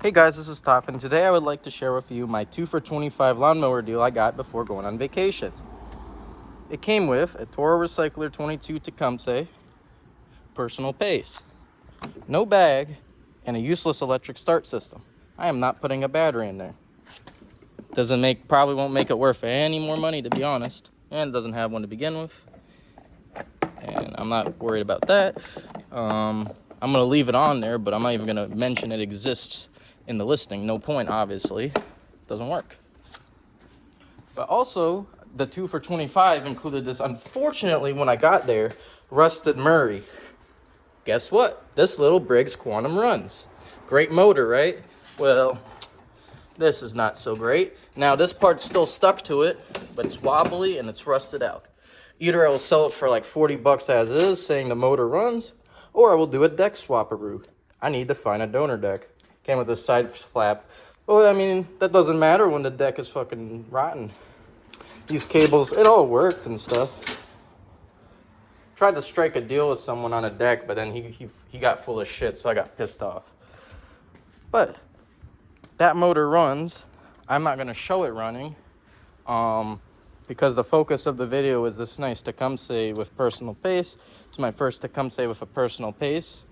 Hey guys, this is Toph, and today I would like to share with you my 2 for $25 lawnmower deal I got before going on vacation. It came with a Toro Recycler 22 Tecumseh, personal pace, no bag, and a useless electric start system. I am not putting a battery in there. Probably won't make it worth any more money, to be honest, and it doesn't have one to begin with, and I'm not worried about that. I'm gonna leave it on there, but I'm not even gonna mention it exists in the listing. No point, obviously. Doesn't work. But also, the 2 for $25 included this, unfortunately, when I got there, rusted Murray. Guess what? This little Briggs Quantum runs. Great motor, right? Well, this is not so great. Now, this part's still stuck to it, but it's wobbly and it's rusted out. Either I will sell it for like 40 bucks as is, saying the motor runs, or I will do a deck swapperoo. I need to find a donor deck. Came with a side flap. Well, I mean, that doesn't matter when the deck is fucking rotten. These cables, it all worked and stuff. Tried to strike a deal with someone on a deck, but then he got full of shit, so I got pissed off. But that motor runs. I'm not gonna show it running, because the focus of the video is this nice Tecumseh with personal pace. It's my first Tecumseh with a personal pace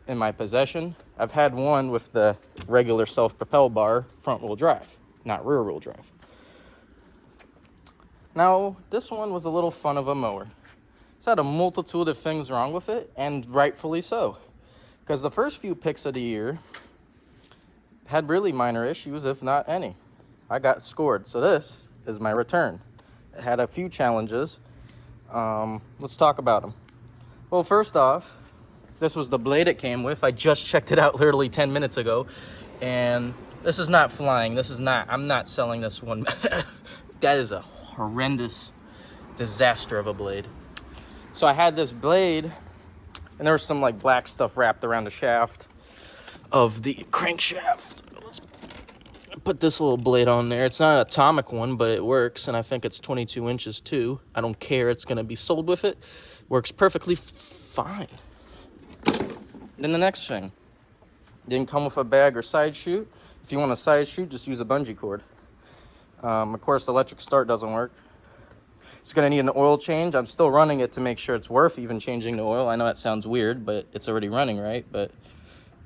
in my possession. I've had one with the regular self-propel bar, front-wheel drive, not rear-wheel drive. Now, this one was a little fun of a mower. It's had a multitude of things wrong with it, and rightfully so. Because the first few picks of the year had really minor issues, if not any. I got scored, so this is my return. It had a few challenges. Let's talk about them. Well, first off, this was the blade it came with. I just checked it out literally 10 minutes ago, and this is not flying. I'm not selling this one. That is a horrendous disaster of a blade. So I had this blade, and there was some like black stuff wrapped around the shaft of the crankshaft. Let's put this little blade on there. It's not an atomic one, but it works, and I think it's 22 inches too. I don't care. It's gonna be sold with it. Works perfectly fine. Then the next thing, didn't come with a bag or side chute. If you want a side chute, just use a bungee cord. Of course, the electric start doesn't work. It's gonna need an oil change. I'm still running it to make sure it's worth even changing the oil. I know that sounds weird, but it's already running, right? But,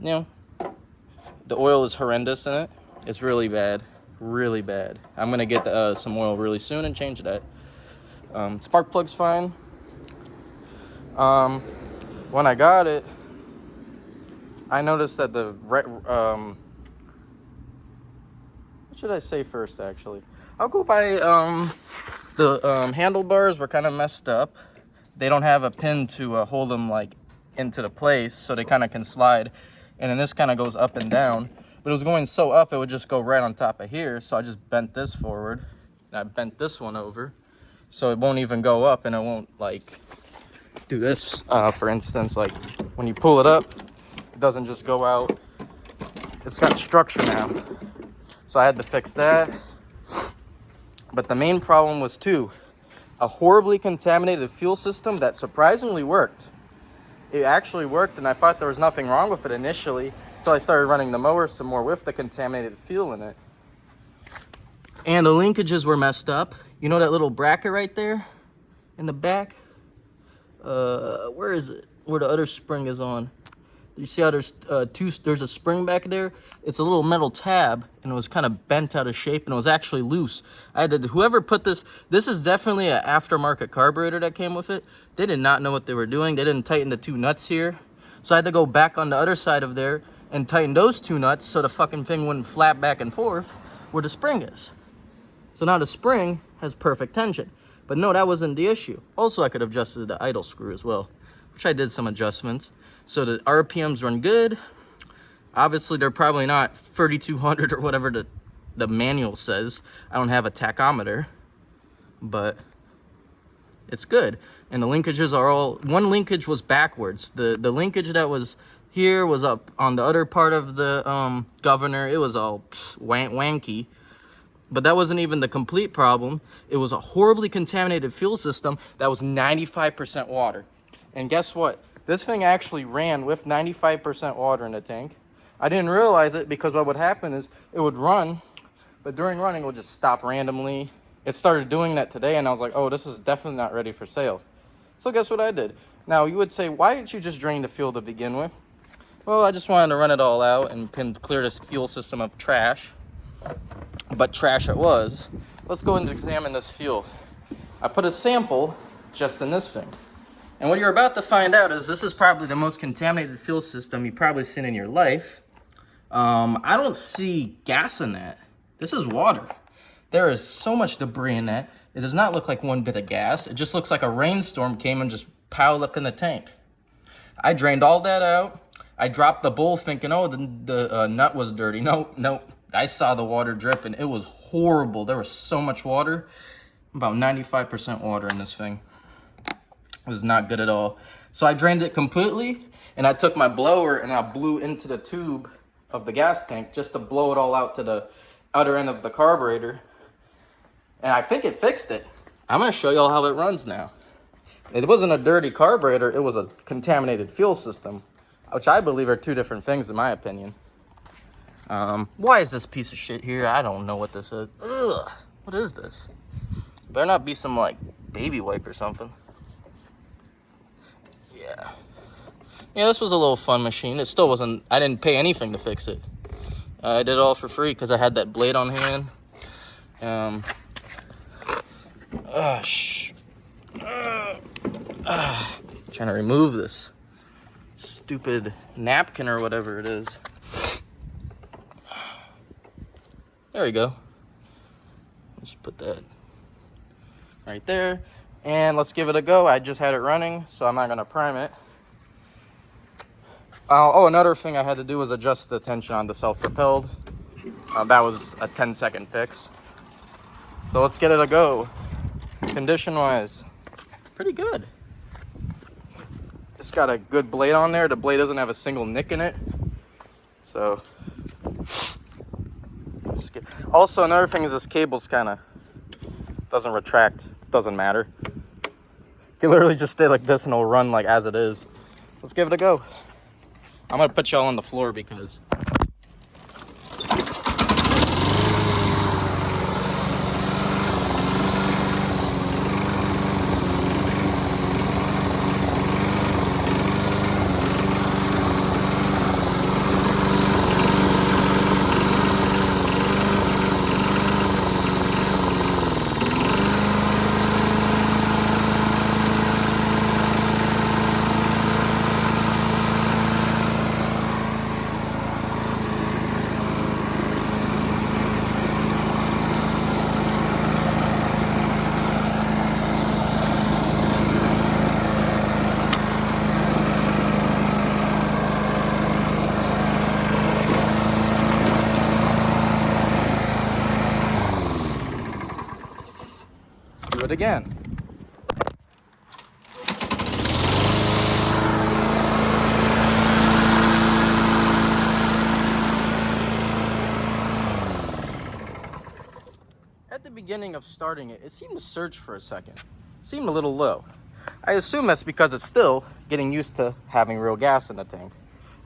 you know, the oil is horrendous in it. It's really bad, really bad. I'm gonna get some oil really soon and change that. Spark plug's fine. When I got it, I noticed that what should I say first, actually? I'll go by, the handlebars were kind of messed up. They don't have a pin to hold them, like, into the place, so they kind of can slide. And then this kind of goes up and down. But it was going so up, it would just go right on top of here, so I just bent this forward. And I bent this one over, so it won't even go up, and it won't, like, do this, for instance. Like, when you pull it up, it doesn't just go out. It's got structure now. So I had to fix that. But the main problem was a horribly contaminated fuel system that surprisingly worked. It actually worked, and I thought there was nothing wrong with it initially until I started running the mower some more with the contaminated fuel in it. And the linkages were messed up. You know that little bracket right there in the back? Where is it? Where the other spring is on. You see how there's a spring back there? It's a little metal tab, and it was kind of bent out of shape, and it was actually loose. Whoever put this is definitely an aftermarket carburetor that came with it. They did not know what they were doing. They didn't tighten the 2 nuts here. So I had to go back on the other side of there and tighten those 2 nuts so the fucking thing wouldn't flap back and forth where the spring is. So now the spring has perfect tension. But no, that wasn't the issue. Also, I could have adjusted the idle screw as well, which I did some adjustments. So the RPMs run good. Obviously, they're probably not 3,200 or whatever the manual says. I don't have a tachometer, but it's good. And the linkages are all, one linkage was backwards. The linkage that was here was up on the other part of the governor. It was all wanky. But that wasn't even the complete problem. It was a horribly contaminated fuel system that was 95% water. And guess what? This thing actually ran with 95% water in the tank. I didn't realize it because what would happen is it would run, but during running it would just stop randomly. It started doing that today, and I was like, oh, this is definitely not ready for sale. So guess what I did? Now, you would say, why didn't you just drain the fuel to begin with? Well, I just wanted to run it all out and can clear this fuel system of trash. But trash it was. Let's go and examine this fuel. I put a sample just in this thing. And what you're about to find out is this is probably the most contaminated fuel system you've probably seen in your life. I don't see gas in that. This is water. There is so much debris in that. It does not look like one bit of gas. It just looks like a rainstorm came and just piled up in the tank. I drained all that out. I dropped the bowl thinking, oh, the nut was dirty. Nope. I saw the water dripping. It was horrible. There was so much water. About 95% water in this thing. It was not good at all. So I drained it completely, and I took my blower and I blew into the tube of the gas tank just to blow it all out to the outer end of the carburetor. And I think it fixed it. I'm gonna show y'all how it runs now. It wasn't a dirty carburetor, it was a contaminated fuel system, which I believe are two different things in my opinion. Why is this piece of shit here? I don't know what this is. Ugh, what is this? Better not be some like baby wipe or something. Yeah, this was a little fun machine. It still wasn't, I didn't pay anything to fix it. I did it all for free because I had that blade on hand. Trying to remove this stupid napkin or whatever it is. There we go. Just put that right there. And let's give it a go. I just had it running, so I'm not gonna prime it. Oh, another thing I had to do was adjust the tension on the self-propelled. That was a 10-second fix. So let's get it a go. Condition-wise, pretty good. It's got a good blade on there. The blade doesn't have a single nick in it. So, also another thing is this cable's kind of doesn't retract. It doesn't matter. You can literally just stay like this and it'll run like as it is. Let's give it a go. I'm gonna put y'all on the floor because do it again. At the beginning of starting it, it seemed to surge for a second. It seemed a little low. I assume that's because it's still getting used to having real gas in the tank.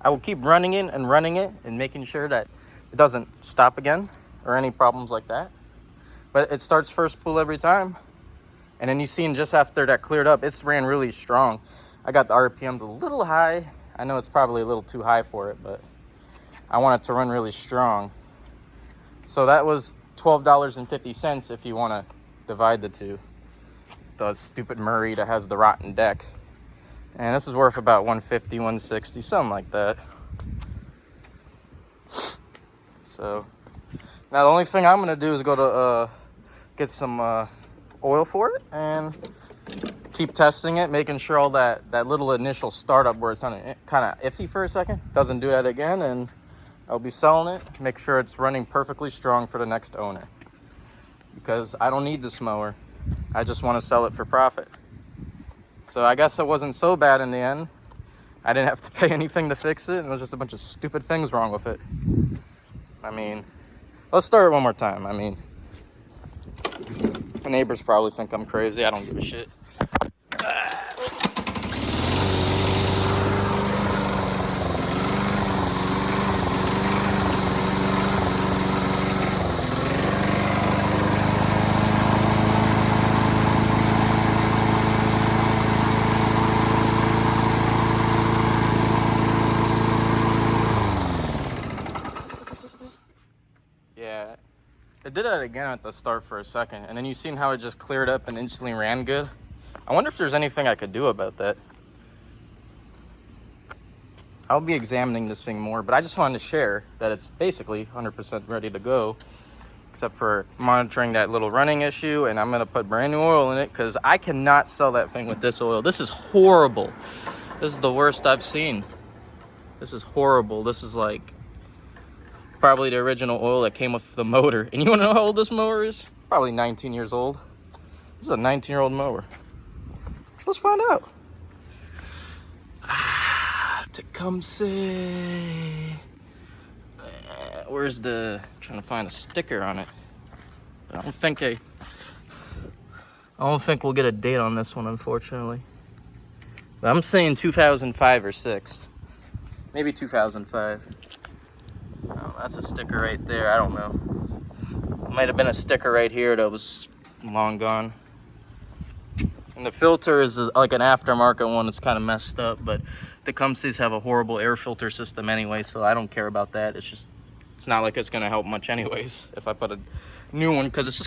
I will keep running it and making sure that it doesn't stop again or any problems like that. But it starts first spool every time. And then you seen just after that cleared up, it's ran really strong. I got the RPMs a little high. I know it's probably a little too high for it, but I want it to run really strong. So that was $12.50 if you want to divide the two. The stupid Murray that has the rotten deck. And this is worth about $150, $160, something like that. So now the only thing I'm going to do is go to get some oil for it and keep testing it, making sure all that little initial startup where it's kind of iffy for a second doesn't do that again, and I'll be selling it, make sure it's running perfectly strong for the next owner, because I don't need this mower. I just want to sell it for profit. So I guess it wasn't so bad in the end. I didn't have to pay anything to fix it. It was just a bunch of stupid things wrong with it. I mean, let's start it one more time. I mean, the neighbors probably think I'm crazy. I don't give a shit. It did that again at the start for a second, and then you seen how it just cleared up and instantly ran good? I wonder if there's anything I could do about that. I'll be examining this thing more, but I just wanted to share that it's basically 100% ready to go, except for monitoring that little running issue, and I'm gonna put brand new oil in it because I cannot sell that thing with this oil. This is horrible. This is the worst I've seen. This is horrible. This is like probably the original oil that came with the motor. And you wanna know how old this mower is? Probably 19 years old. This is a 19-year-old mower. Let's find out. Tecumseh. Where's the, trying to find a sticker on it. I don't think we'll get a date on this one, unfortunately. But I'm saying 2005 or 6. Maybe 2005. Oh, that's a sticker right there. I don't know. Might have been a sticker right here that was long gone. And the filter is like an aftermarket one. It's kind of messed up, but the Tecumsehs have a horrible air filter system anyway, so I don't care about that. It's not like it's gonna help much anyways if I put a new one, because it's just kind of